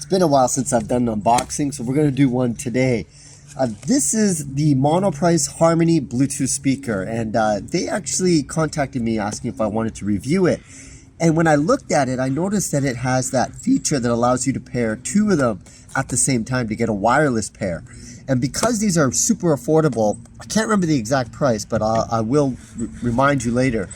It's been a while since I've done an unboxing, so we're going to do one today. This is the Monoprice Harmony Bluetooth speaker, and they actually contacted me asking if I wanted to review it. And when I looked at it, I noticed that it has that feature that allows you to pair two of them at the same time to get a wireless pair. And because these are super affordable, I can't remember the exact price, but I will remind you later.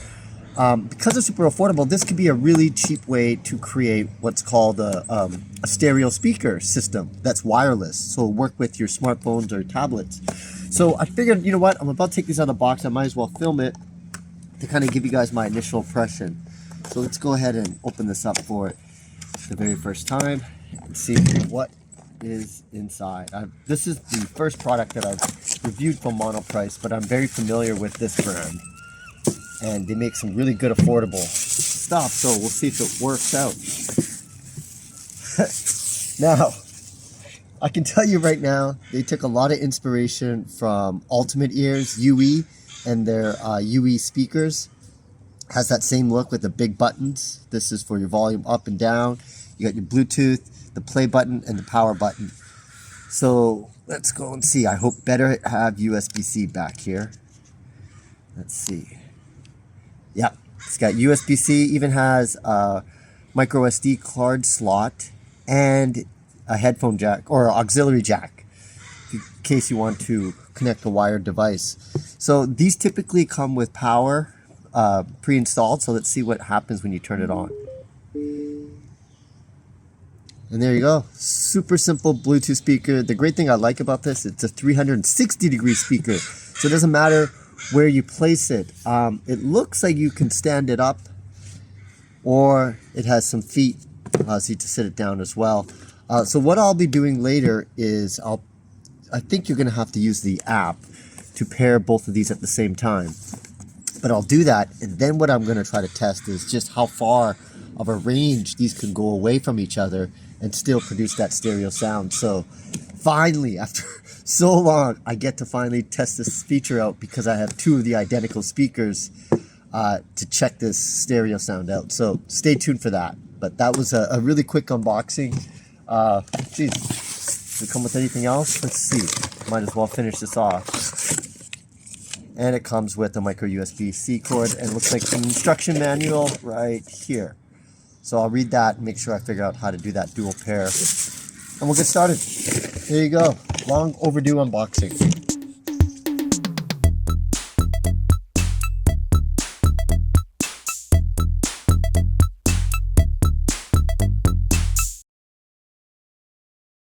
Because they're super affordable, this could be a really cheap way to create what's called a stereo speaker system that's wireless. So it'll work with your smartphones or tablets. So I figured, you know what, I'm about to take this out of the box. I might as well film it to kind of give you guys my initial impression. So let's go ahead and open this up for the very first time and see what is inside. This is the first product that I've reviewed from Monoprice, but I'm very familiar with this brand. And they make some really good affordable stuff, so we'll see if it works out. Now, I can tell you right now, they took a lot of inspiration from Ultimate Ears UE and their UE speakers. Has that same look with the big buttons. This is for your volume up and down. You got your Bluetooth, the play button, and the power button. So let's go and see. I hope better have USB-C back here. Let's see. Yeah, it's got USB-C, even has a micro SD card slot and a headphone jack or auxiliary jack in case you want to connect a wired device. So these typically come with power pre-installed, so let's see what happens when you turn it on. And there you go, super simple Bluetooth speaker. The great thing I like about this, it's a 360-degree speaker, so it doesn't matter where you place it. It looks like you can stand it up, or it has some feet allows you to sit it down as well. So what I'll be doing later is I think you're going to have to use the app to pair both of these at the same time. But I'll do that, and then what I'm going to try to test is just how far of a range these can go away from each other and still produce that stereo sound. So finally, after so long, I get to finally test this feature out because I have two of the identical speakers to check this stereo sound out. So stay tuned for that. But that was a really quick unboxing. Geez, does it come with anything else? Let's see. Might as well finish this off. And it comes with a micro USB-C cord and looks like an instruction manual right here. So I'll read that and make sure I figure out how to do that dual pair. And we'll get started. There you go. Long overdue unboxing.